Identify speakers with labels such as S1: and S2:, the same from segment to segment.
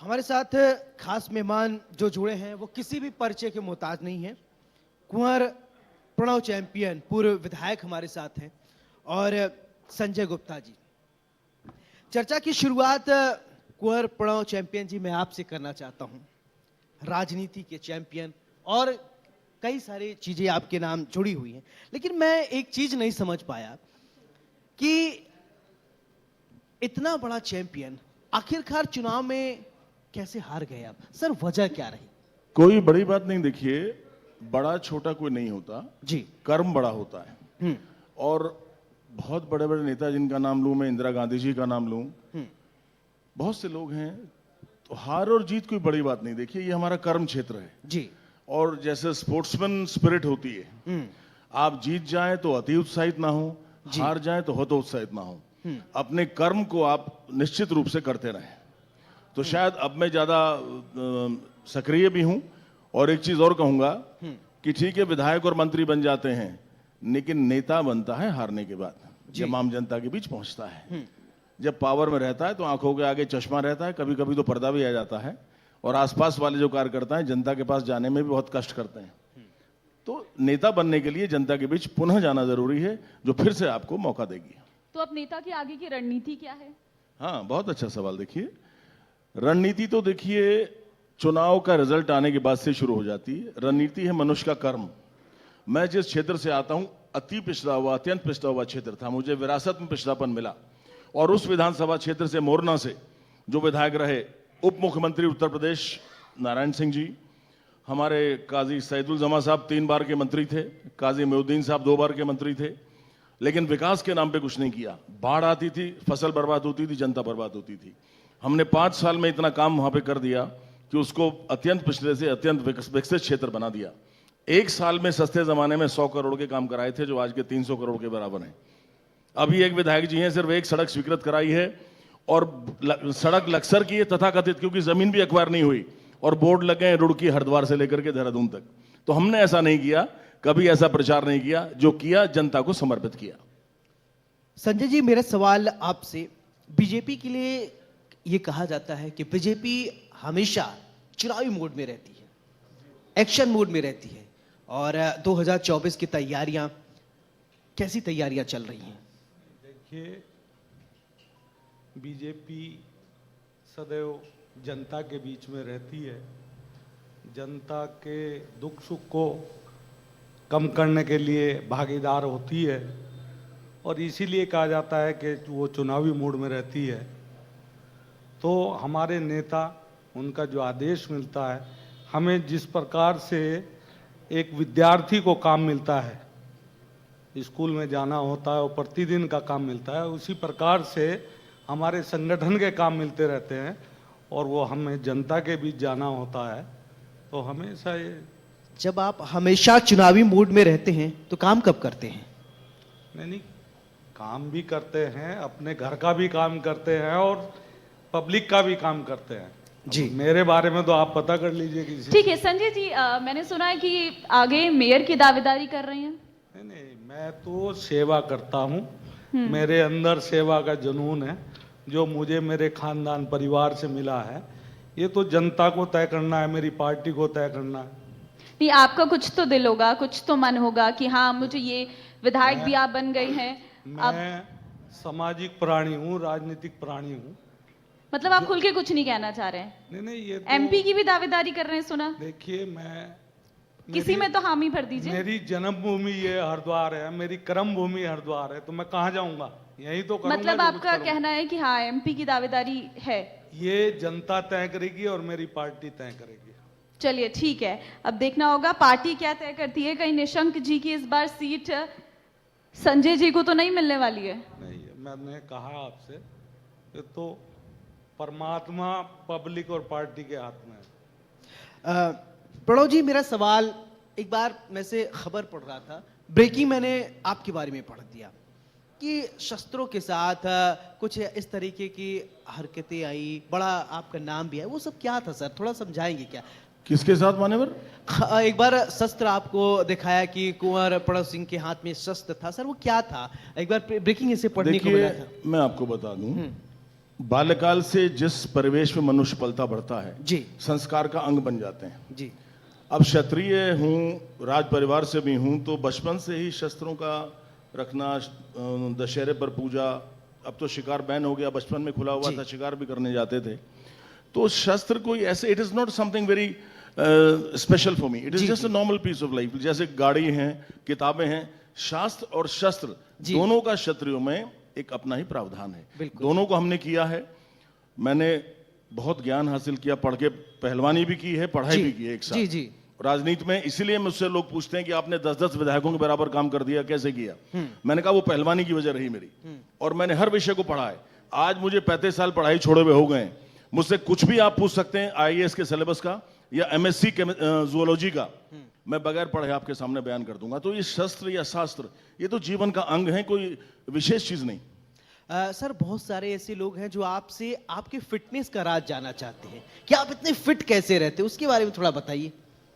S1: हमारे साथ खास मेहमान जो जुड़े हैं वो किसी भी परिचय के मोहताज नहीं है। कुंवर प्रणव चैंपियन पूर्व विधायक हमारे साथ हैं और संजय गुप्ता जी। चर्चा की शुरुआत कुंवर प्रणव चैंपियन जी मैं आपसे करना चाहता हूं। राजनीति के चैंपियन और कई सारी चीजें आपके नाम जुड़ी हुई हैं, लेकिन मैं एक चीज नहीं समझ पाया कि इतना बड़ा चैंपियन आखिरकार चुनाव में कैसे हार गए आप? सर वजह क्या रही?
S2: कोई बड़ी बात नहीं। देखिए, बड़ा छोटा कोई नहीं होता
S1: जी।
S2: कर्म बड़ा होता है। और बहुत बड़े बड़े नेता जिनका नाम लूं, मैं इंदिरा गांधी जी का नाम लूं, बहुत से लोग हैं। तो हार और जीत कोई बड़ी बात नहीं। देखिए, ये हमारा कर्म क्षेत्र है
S1: जी।
S2: और जैसे स्पोर्ट्समैन स्पिरिट होती है, आप जीत जाएं तो अति उत्साहित ना हो, हार जाएं तो हतोत्साहित ना हो। अपने कर्म को आप निश्चित रूप से करते रहें। तो शायद अब मैं ज्यादा सक्रिय भी हूं। और एक चीज और कहूंगा कि ठीक है, विधायक और मंत्री बन जाते हैं, लेकिन नेता बनता है हारने के बाद, जब आम जनता के बीच पहुंचता है। जब पावर में रहता है तो आंखों के आगे चश्मा रहता है, कभी कभी तो पर्दा भी आ जाता है, और आसपास वाले जो कार्यकर्ता हैं जनता के पास जाने में भी बहुत कष्ट करते हैं। तो नेता बनने के लिए जनता के बीच पुनः जाना जरूरी है, जो फिर से आपको मौका देगी।
S3: तो अब नेता की आगे की रणनीति क्या है?
S2: हाँ, बहुत अच्छा सवाल। देखिए, रणनीति तो देखिए चुनाव का रिजल्ट आने के बाद से शुरू हो जाती है। रणनीति है मनुष्य का कर्म। मैं जिस क्षेत्र से आता हूं, अति पिछड़ा हुआ, अत्यंत पिछड़ा हुआ क्षेत्र था। मुझे विरासत में पिछड़ापन मिला, और उस विधानसभा क्षेत्र से, मोरना से, जो विधायक रहे, उप मुख्यमंत्री उत्तर प्रदेश नारायण सिंह जी, हमारे काजी सैदुल जमा साहब 3 बार के मंत्री थे, काजी मोहुद्दीन साहब 2 बार के मंत्री थे, लेकिन विकास के नाम पे कुछ नहीं किया। बाढ़ आती थी, फसल बर्बाद होती थी, जनता बर्बाद होती थी। हमने 5 साल में इतना काम वहां पे कर दिया कि उसको अत्यंत पिछड़े से अत्यंत विकसित क्षेत्र बना दिया। 1 साल में सस्ते जमाने में 100 करोड़ के काम कराए थे, जो आज के 300 करोड़ के बराबर हैं। अभी एक विधायक जी हैं, सिर्फ 1 सड़क स्वीकृत कराई है, और सड़क लक्सर की है तथाकथित, क्योंकि जमीन भी एक्वायर नहीं हुई, और बोर्ड लगे हैं रुड़की हरिद्वार से लेकर के देहरादून तक। तो हमने ऐसा नहीं किया, कभी ऐसा प्रचार नहीं किया। जो किया जनता को समर्पित किया।
S1: संजय जी, मेरा सवाल आपसे, बीजेपी के लिए ये कहा जाता है कि बीजेपी हमेशा चुनावी मोड में रहती है, एक्शन मोड में रहती है, और 2024 की तैयारियां, कैसी तैयारियां चल रही हैं?
S4: देखिए, बीजेपी सदैव जनता के बीच में रहती है। जनता के दुख सुख को कम करने के लिए भागीदार होती है, और इसीलिए कहा जाता है कि वो चुनावी मूड में रहती है। तो हमारे नेता, उनका जो आदेश मिलता है, हमें जिस प्रकार से एक विद्यार्थी को काम मिलता है, स्कूल में जाना होता है और प्रतिदिन का काम मिलता है, उसी प्रकार से हमारे संगठन के काम मिलते रहते हैं, और वो हमें जनता के बीच जाना होता है। तो हमेशा ये,
S1: जब आप हमेशा चुनावी मूड में रहते हैं तो काम कब करते हैं?
S4: नहीं, काम भी करते हैं, अपने घर का भी काम करते हैं, और पब्लिक का भी काम करते हैं।
S1: जी।
S4: मेरे बारे में तो आप पता कर लीजिए किसी।
S3: ठीक है संजय जी, मैंने सुना है कि आगे मेयर की दावेदारी कर रही हैं।
S4: नहीं, मैं तो सेवा करता हूँ। मेरे अंदर सेवा का जुनून है, जो मुझे मेरे खानदान परिवार से मिला है। ये तो जनता को तय करना है, मेरी पार्टी को तय करना है।
S3: नहीं, आपका कुछ तो दिल होगा, कुछ तो मन होगा कि हाँ मुझे ये विधायक भी आप बन गए हैं।
S4: मैं सामाजिक प्राणी हूँ, राजनीतिक प्राणी हूँ।
S3: मतलब आप खुल के कुछ नहीं कहना चाह रहे हैं?
S4: नहीं, ये तो
S3: एमपी की भी दावेदारी कर रहे हैं सुना।
S4: देखिए, मैं
S3: किसी में तो हामी भर दीजिए।
S4: मेरी जन्मभूमि ये हरिद्वार है, मेरी कर्म भूमि हरिद्वार है, तो मैं कहाँ जाऊंगा? यही तो करूंगा।
S3: मतलब आपका कहना है कि हाँ एमपी की दावेदारी है?
S4: ये जनता तय करेगी और मेरी पार्टी तय करेगी।
S3: चलिए ठीक है, अब देखना होगा पार्टी क्या तय करती है। कहीं निशंक जी की इस बार सीट संजय जी को तो नहीं मिलने वाली है?
S4: नहीं, मैंने कहा आपसे, ये तो परमात्मा, पब्लिक और पार्टी के हाथ में है।
S1: प्रणव जी, मेरा सवाल, एक बार मैं से खबर पढ़ रहा था, ब्रेकिंग मैंने आपके बारे में पढ़ दिया कि शस्त्रों के साथ कुछ इस तरीके की हरकतें आई, बड़ा आपका नाम भी है, वो सब क्या था सर? थोड़ा समझाएंगे क्या?
S2: किसके साथ मान्यवर?
S1: एक बार शस्त्र आपको दिखाया कि कुंवर प्रणव सिंह के हाथ में शस्त्र था, सर वो क्या था? एक बार ब्रेकिंग इसे पढ़ने को मिला था।
S2: मैं आपको बता दूं, बाल्यकाल से जिस परिवेश में मनुष्य पलता बढ़ता है,
S1: जी
S2: संस्कार का अंग बन जाते हैं।
S1: जी
S2: अब क्षत्रिय हूँ, राज परिवार से भी हूँ, तो बचपन से ही शस्त्रों का रखना, दशहरे पर पूजा, अब तो शिकार बैन हो गया, बचपन में खुला हुआ
S1: जी।
S2: था, शिकार भी करने जाते थे। तो शस्त्र कोई ऐसे, it is not something very special for me, it is
S1: जी,
S2: just a normal piece of life. जैसे गाड़ी है, किताबें हैं, शास्त्र और शस्त्र
S1: जी।
S2: दोनों का क्षत्रियों में एक अपना ही प्रावधान है।
S1: बिल्कुल।
S2: दोनों को हमने किया है। मैंने बहुत ज्ञान हासिल किया, पढ़ के पहलवानी भी की है, पढ़ाई
S1: जी
S2: भी की है एक साथ।
S1: जी जी
S2: राजनीति में इसीलिए मुझसे लोग पूछते हैं कि आपने 10-10 विधायकों के बराबर काम कर दिया, कैसे किया? मैंने कहा वो पहलवानी की वजह रही मेरी, और मैंने हर विषय को पढ़ा है। आज मुझे 35 साल पढ़ाई छोड़े हुए हो गए हैं। मुझसे कुछ भी आप पूछ सकते हैं आईएएस के सिलेबस का या एमएससी जूलॉजी का, मैं बगैर पढ़े आपके सामने बयान कर दूंगा। तो ये शस्त्र या शास्त्र ये तो जीवन का अंग है, कोई विशेष चीज नहीं।
S1: सर, बहुत सारे ऐसे लोग हैं जो आपसे आपके फिटनेस का राज जानना चाहते हैं कि आप इतने फिट कैसे रहते हैं, उसके बारे में थोड़ा बताइए।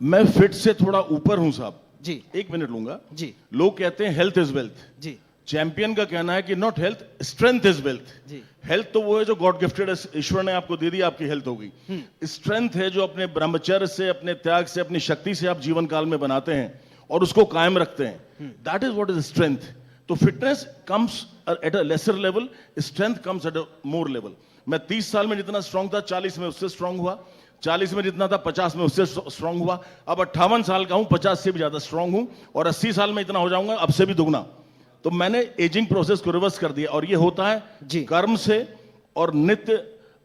S2: मैं फिट से थोड़ा ऊपर हूं साहब।
S1: जी
S2: 1 मिनट लूंगा।
S1: जी
S2: लोग कहते हैं हेल्थ इज वेल्थ।
S1: जी
S2: चैंपियन का कहना है कि not health, strength is wealth.
S1: जी
S2: हेल्थ तो वो है जो गॉड गिफ्टेड है, ईश्वर ने आपको दे दी, आपकी हेल्थ होगी। स्ट्रेंथ है जो अपने ब्रह्मचर्य से, अपने त्याग से, अपनी शक्ति से आप जीवन काल में बनाते हैं और उसको कायम रखते हैं। That is what is strength. तो fitness comes at a lesser level, strength comes at a more level. मैं 30 साल में जितना स्ट्रांग था, 40 में उससे स्ट्रांग हुआ। 40 में जितना था, 50 में उससे स्ट्रांग हुआ। अब 58 साल का हूं, 50 से भी ज्यादा स्ट्रांग हूं, और 80 साल में इतना हो जाऊंगा, अब से भी दुगना। तो मैंने एजिंग प्रोसेस को रिवर्स कर दिया, और ये होता है
S1: जी।
S2: कर्म से और नित्य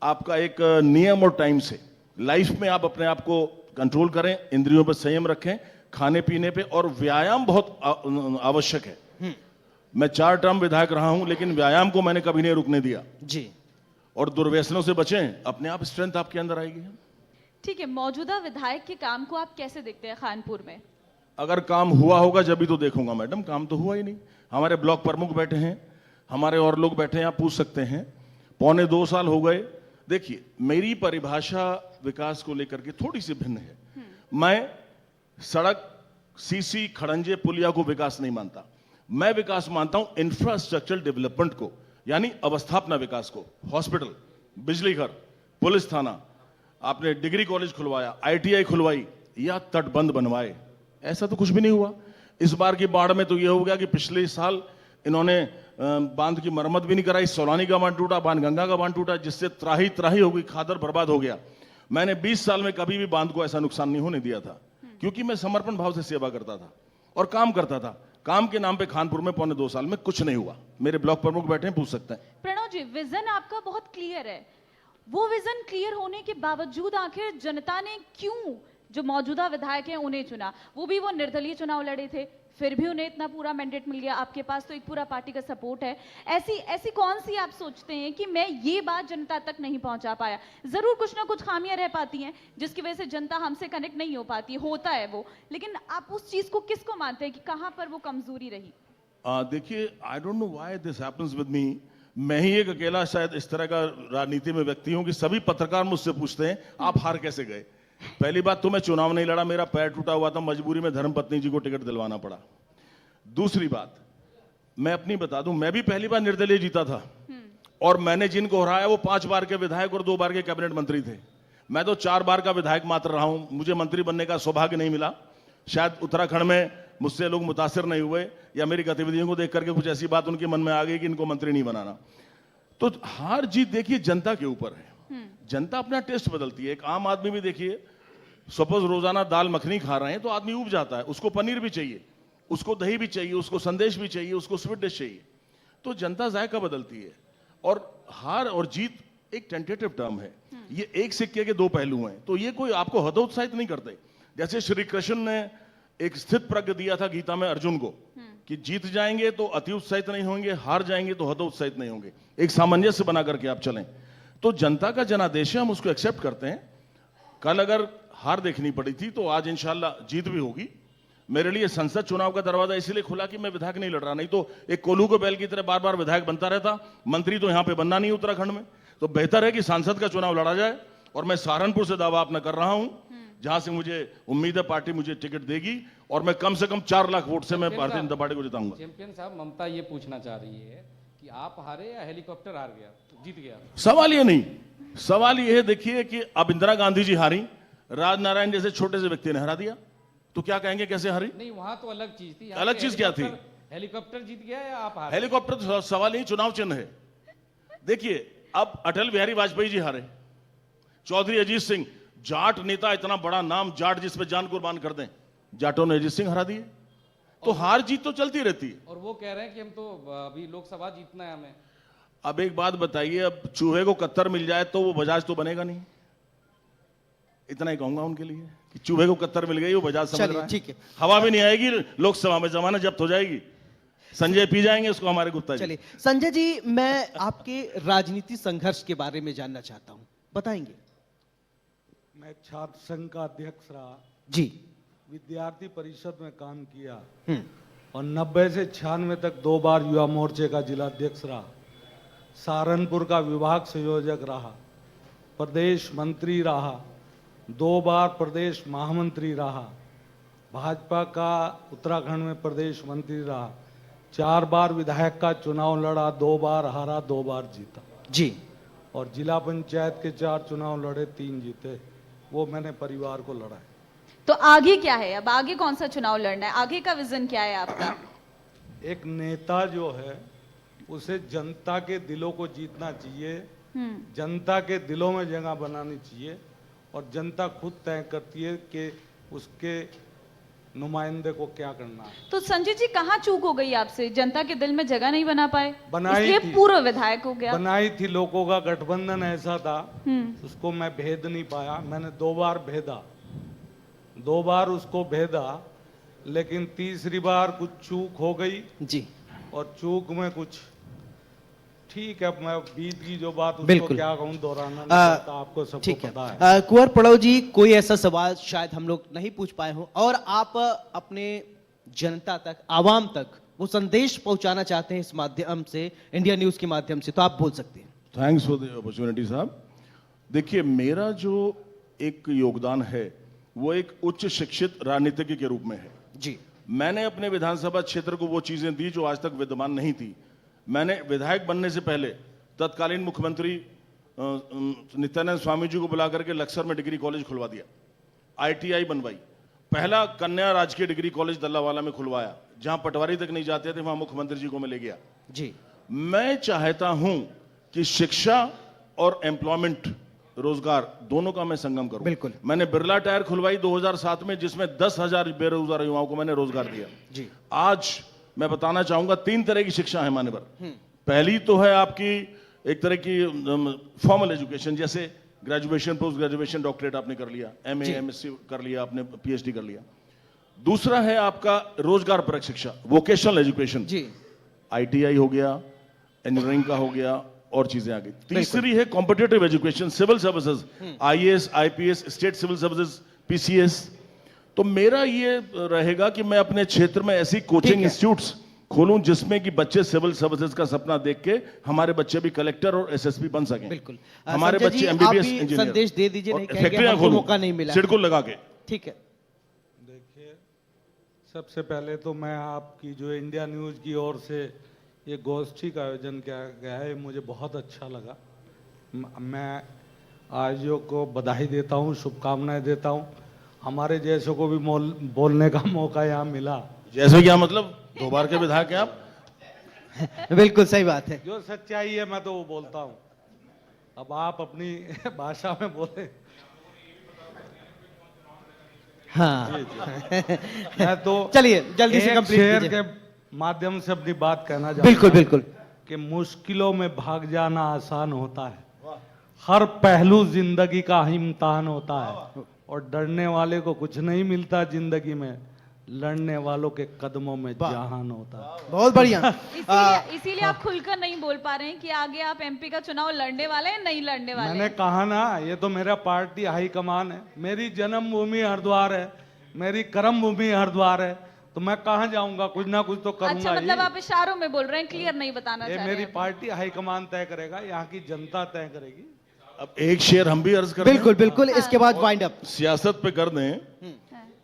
S2: आपका एक नियम और टाइम से। लाइफ में आप अपने आप को कंट्रोल करें, इंद्रियों पर संयम रखें, खाने पीने पे, और व्यायाम बहुत आवश्यक है। मैं 4 टर्म विधायक रहा हूं, लेकिन व्यायाम को मैंने कभी नहीं रुकने दिया।
S1: जी
S2: और दुर्व्यसनों से बचें, अपने आप स्ट्रेंथ आपके अंदर आएगी।
S3: ठीक है, मौजूदा विधायक के काम को आप कैसे देखते हैं खानपुर में?
S2: अगर काम हुआ होगा जब भी तो देखूंगा मैडम, काम तो हुआ ही नहीं। हमारे ब्लॉक प्रमुख बैठे हैं, हमारे और लोग बैठे हैं, आप पूछ सकते हैं। 1.25 साल हो गए। देखिए, मेरी परिभाषा विकास को लेकर के थोड़ी सी भिन्न है। मैं सड़क, सीसी, खड़ंजे, पुलिया को विकास नहीं मानता। मैं विकास मानता हूं इंफ्रास्ट्रक्चर डेवलपमेंट को, यानी अवस्थापना विकास को। हॉस्पिटल, बिजली घर, पुलिस थाना, आपने डिग्री कॉलेज खुलवाया, आईटीआई खुलवाई, या तटबंध बनवाए, ऐसा तो कुछ भी नहीं हुआ। इस बार की बाढ़ में तो यह हो गया कि पिछले साल इन्होंने बांध की मरम्मत भी नहीं कराई। सोलानी का बांध टूटा, बाणगंगा का बांध टूटा, जिससे त्राही त्राही हो गई, खादर बर्बाद हो गया। मैंने 20 साल में कभी भी बांध को ऐसा नुकसान नहीं होने दिया था, क्योंकि मैं समर्पण भाव से सेवा करता था और काम करता था। काम के नाम पे खानपुर में 1.25 साल में कुछ नहीं हुआ। मेरे ब्लॉक प्रमुख बैठे हैं, पूछ सकते हैं।
S3: प्रणव जी, विजन आपका बहुत क्लियर है। वो विजन क्लियर होने के बावजूद आखिर जनता ने क्यों जो मौजूदा विधायक हैं उन्हें चुना? वो भी वो निर्दलीय चुनाव लड़े थे, फिर भी उन्हें इतना पूरा मैंडेट मिल गया। आपके पास तो एक पूरा पार्टी का सपोर्ट है। ऐसी कौन सी आप सोचते हैं कि मैं ये बात जनता तक नहीं पहुंचा पाया? जरूर कुछ ना कुछ खामियां रह पाती हैं जिसकी वजह से जनता हमसे कनेक्ट नहीं हो पाती, होता है वो, लेकिन आप उस चीज को किसको मानते हैं कि कहां पर वो कमजोरी रही?
S2: देखिए, I don't know why this happens with me. मैं ही एक अकेला शायद इस तरह का राजनीति में व्यक्ति हूं कि सभी पत्रकार मुझसे पूछते हैं आप हार कैसे गए। पहली बात तो मैं चुनाव नहीं लड़ा, मेरा पैर टूटा हुआ था, मजबूरी में धर्मपत्नी जी को टिकट दिलवाना पड़ा। दूसरी बात मैं अपनी बता दूं, मैं भी पहली बार निर्दलीय जीता था, और मैंने जिनको हराया वो 5 बार के विधायक और 2 बार के कैबिनेट मंत्री थे। मैं तो 4 बार का विधायक मात्र रहा हूं, मुझे मंत्री बनने का सौभाग्य नहीं मिला। शायद उत्तराखंड में मुझसे लोग मुतासिर नहीं हुए, या मेरी गतिविधियों को देख करके कुछ ऐसी बात उनके मन में आ गई कि इनको मंत्री नहीं बनाना। तो हार जीत देखिए जनता के ऊपर है, जनता अपना टेस्ट बदलती है। एक आम आदमी भी देखिए, सपोज रोजाना दाल मखनी खा रहे हैं तो आदमी ऊब जाता है, उसको पनीर भी चाहिए, उसको दही भी चाहिए, उसको संदेश भी चाहिए, उसको स्वीट डिश चाहिए। तो जनता जायका बदलती है, और हार और जीत एक टेंटेटिव टर्म है। ये एक सिक्के के 2 पहलू हैं, तो ये कोई आपको हतोत्साहित नहीं करते। जैसे श्री कृष्ण ने एक स्थित प्रज्ञ दिया था गीता में अर्जुन को कि जीत जाएंगे तो अति उत्साहित नहीं होंगे, हार जाएंगे तो हतोत्साहित नहीं होंगे। एक सामंजस्य बना करके आप चलें। तो जनता का जनादेश है, हम उसको एक्सेप्ट करते हैं। कल अगर हार देखनी पड़ी थी तो आज इंशाल्लाह जीत भी होगी। मेरे लिए संसद चुनाव का दरवाजा इसलिए खुला कि मैं विधायक नहीं लड़ रहा, नहीं तो एक कोल्हू को बैल की तरह बार बार विधायक बनता रहता। मंत्री तो यहां पे बनना नहीं उत्तराखंड में, तो बेहतर है कि सांसद का चुनाव लड़ा जाए। और मैं सहारनपुर से दावा अपना कर रहा हूं, जहां से मुझे उम्मीद है पार्टी मुझे टिकट देगी, और मैं कम से कम 4 लाख वोट से मैं भारतीय जनता पार्टी को जिताऊंगा।
S5: चैंपियन साहब, ममता ये पूछना चाह रही है कि आप हारे या हेलीकॉप्टर हार गया, जीत गया?
S2: सवाल ये नहीं, सवाल ये है देखिए कि अब इंदिरा गांधी जी हारी, राजनारायण जैसे छोटे से व्यक्ति ने हरा दिया, तो क्या कहेंगे कैसे हारी?
S5: नहीं, वहां तो अलग चीज थी। यहाँ
S2: अलग
S5: पे
S2: चीज क्या थी?
S5: हेलीकॉप्टर जीत गया या आप हारे?
S2: हेलीकॉप्टर तो सवाल नहीं, चुनाव चिन्ह है। देखिए अब अटल बिहारी वाजपेयी जी हारे, चौधरी अजीत सिंह, जाट नेता, इतना बड़ा नाम, जाट जिस पे जान कुर्बान कर दें, जाटों ने अजीत सिंह हरा दिए। तो हार जीत तो चलती रहती है।
S5: और वो कह रहे हैं कि हम तो अभी लोकसभा जीतना है हमें।
S2: अब एक बात बताइए, अब चूहे को कत्तर मिल जाए तो वो बजाज तो बनेगा नहीं। इतना ही कहूंगा उनके लिए कि चूहे को कत्तर मिल गई, वो बजाज समझ रहा है।
S1: ठीक है,
S2: हवा भी नहीं आएगी लोकसभा में, जमानत जब्त हो जाएगी, संजय पी जाएंगे उसको हमारे गुप्ता जी।
S1: चलिए संजय जी, मैं आपके राजनीति संघर्ष के बारे में जानना चाहता हूं, बताएंगे?
S4: मैं छात्र संघ का अध्यक्ष रहा,
S1: जी।
S4: विद्यार्थी परिषद में काम किया
S1: हम्म।
S4: और 90 से 96 तक 2 बार युवा मोर्चे का जिला अध्यक्ष रहा, सहारनपुर का विभाग संयोजक रहा, प्रदेश मंत्री रहा, 2 बार प्रदेश महामंत्री रहा, भाजपा का उत्तराखंड में प्रदेश मंत्री रहा, 4 बार विधायक का चुनाव लड़ा, 2 बार हारा, 2 बार जीता
S1: जी।
S4: और जिला पंचायत के 4 चुनाव लड़े, 3 जीते। वो मैंने परिवार को लड़ा है।
S3: तो आगे क्या है? अब आगे कौन सा चुनाव लड़ना है? आगे का विजन क्या है आपका?
S4: एक नेता जो है उसे जनता के दिलों को जीतना चाहिए, जनता के दिलों में जगह बनानी चाहिए और जनता खुद तय करती है कि उसके नुमाइंदे को क्या करना है।
S3: तो संजय जी, कहाँ चूक हो गई आपसे? जनता के दिल में जगह नहीं बना पाए,
S4: बनाई
S3: इसलिए
S4: थी।
S3: पूर्व विधायक हो गया।
S4: बनाई थी, लोगों का गठबंधन ऐसा था, उसको मैं भेद नहीं पाया। मैंने 2 बार भेदा, 2 बार उसको भेदा, लेकिन तीसरी बार कुछ चूक हो गई
S1: जी।
S4: और चूक में कुछ ठीक है, मैं बीत की जो बात उसको
S1: बिल्कुल।
S4: क्या कहूं, दोहराना नहीं चाहता, आपको सबको
S1: ठीक है।
S4: पता है।
S1: कुंवर प्रणव जी, कोई ऐसा सवाल शायद हम लोग नहीं पूछ पाए हो और आप अपने जनता तक, आवाम तक वो संदेश पहुंचाना चाहते हैं इस माध्यम से, इंडिया न्यूज के माध्यम से, तो आप बोल सकते हैं।
S2: थैंक्स फॉर द अपॉर्चुनिटी साहब। देखिए मेरा जो एक योगदान है वो एक उच्च शिक्षित राजनीतिज्ञ के रूप में है।
S1: जी।
S2: मैंने अपने विधानसभा क्षेत्र को वो चीजें दी जो आज तक विद्यमान नहीं थी। मैंने विधायक बनने से पहले तत्कालीन मुख्यमंत्री नित्यानंद स्वामी जी को बुला करके लक्सर में डिग्री कॉलेज खुलवा दिया, ITI बनवाई, पहला कन्या राजकीय डिग्री कॉलेज दल्लावाला में खुलवाया, जहां पटवारी तक नहीं जाते थे वहां मुख्यमंत्री जी को मैं ले गया।
S1: जी।
S2: मैं चाहता हूं कि शिक्षा और एम्प्लॉयमेंट, रोजगार, दोनों का मैं संगम करूं।
S1: बिल्कुल।
S2: मैंने बिरला टायर खुलवाई 2007 में, जिसमें 10,000 बेरोजगार युवाओं को मैंने रोजगार दिया।
S1: जी।
S2: आज मैं बताना चाहूंगा 3 तरह की शिक्षा है मान्यवर। पहली तो है आपकी एक तरह की फॉर्मल एजुकेशन, जैसे ग्रेजुएशन, पोस्ट ग्रेजुएशन, डॉक्टरेट आपने कर लिया, MA MSc कर लिया, आपने PhD कर लिया। दूसरा है आपका रोजगार परक शिक्षा, वोकेशनल एजुकेशन।
S1: जी।
S2: ITI हो गया, इंजीनियरिंग का हो गया और चीजें आ गई। तीसरी है competitive education, civil services, IAS IPS, state civil services, PCS। तो मेरा ये रहेगा कि मैं अपने क्षेत्र में ऐसी कोचिंग इंस्टीट्यूट्स खोलूं जिसमें कि बच्चे सिविल सर्विसेज का सपना देख के हमारे बच्चे भी कलेक्टर और SSP बन सकें।
S1: बिल्कुल।
S2: हमारे
S1: संजय
S2: बच्चे
S1: जी, आप
S2: MBBS
S1: भी
S2: इंजीनियर,
S1: संदेश दे दीजिए, नहीं कहेंगे
S2: फैक्ट्रियां
S1: हमको
S2: खोलूं,
S1: मौका नहीं मिला।
S2: सिडको लगा के।
S1: ठीक है।
S4: देखिए, सबसे पहले तो मैं आपकी जो इंडिया न्यूज की ओर से ये गोष्ठी का आयोजन किया गया है, मुझे बहुत अच्छा लगा। मैं आयोजकों को बधाई देता हूँ, शुभकामनाएं देता हूँ। हमारे जैसों को भी बोलने का मौका यहाँ मिला।
S2: जैसे क्या मतलब, 2 बार के विधायक हैं आप?
S1: बिल्कुल सही बात है।
S4: जो सच्चाई है मैं तो वो बोलता हूँ। अब आप अपनी भाषा में बोले।
S1: हाँ।
S4: मैं तो
S1: चलिए जल्दी से
S4: एक
S1: कंप्लीट
S4: शेर
S1: कीजिए।
S4: के माध्यम से अपनी बात कहना चाहता
S1: बिल्कुल
S4: हूं
S1: बिल्कुल।
S4: कि मुश्किलों में भाग जाना आसान होता है, हर पहलू जिंदगी का इम्तिहान होता है और डरने वाले को कुछ नहीं मिलता जिंदगी में, लड़ने वालों के कदमों में जहान होता है।
S1: बहुत बढ़िया।
S3: इसीलिए आप खुलकर नहीं बोल पा रहे हैं कि आगे आप MP का चुनाव लड़ने वाले हैं, नहीं लड़ने वाले
S4: मैंने
S3: हैं।
S4: कहा ना, ये तो मेरा पार्टी हाईकमान है, मेरी जन्मभूमि हरिद्वार है, मेरी कर्म भूमि हरिद्वार है, तो मैं कहाँ जाऊंगा, कुछ ना कुछ तो करूंगा
S3: अच्छा, मतलब
S4: ही।
S3: आप इशारों में बोल रहे हैं, क्लियर नहीं बताना
S4: ये
S3: चाह रहे
S4: मेरी
S3: हैं।
S4: पार्टी हाईकमान तय करेगा, यहाँ की जनता तय करेगी।
S2: अब एक शेर हम भी अर्ज कर दें?
S1: बिल्कुल बिल्कुल, इसके बाद वाइंड अप।
S2: सियासत पे कर दें।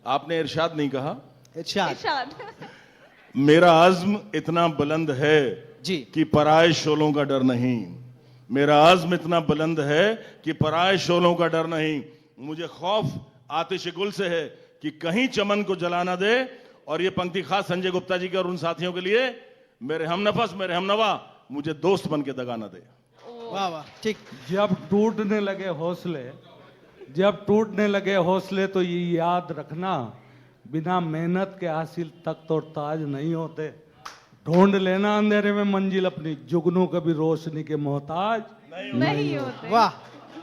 S2: आपने इरशाद नहीं कहा,
S1: इरशाद।
S3: इरशाद।
S2: मेरा आज़्म इतना बुलंद है
S1: जी
S2: कि पराए शोलों का डर नहीं। मेरा आज़्म इतना बुलंद है कि पराए शोलों का डर नहीं। मुझे खौफ आतिश गुल से है कि कहीं चमन को जला ना दे। और ये पंक्ति खास संजय गुप्ता जी के और उन साथियों के लिए, मेरे हमनफस मेरे हमनवा मुझे दोस्त बन के दगा ना दे।
S1: वाह वाह, ठीक।
S4: जब टूटने लगे हौसले, जब टूटने लगे हौसले तो ये याद रखना, बिना मेहनत के हासिल तख्त और ताज नहीं होते। ढूंढ लेना अंधेरे में मंजिल अपनी, जुगनू कभी रोशनी के मोहताज
S3: नहीं होते।
S1: वाह,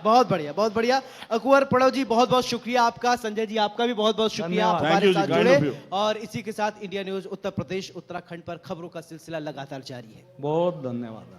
S1: बहुत बढ़िया, बहुत बढ़िया। कुंवर प्रणव जी बहुत बहुत शुक्रिया आपका। संजय जी आपका भी बहुत बहुत शुक्रिया, आप
S4: धन्यवाद।
S1: हमारे
S2: Thank you
S1: साथ
S2: जी, kind of
S1: जुड़े।
S2: you।
S1: और इसी के साथ इंडिया न्यूज उत्तर प्रदेश उत्तराखंड पर खबरों का सिलसिला लगातार जारी है।
S4: बहुत धन्यवाद।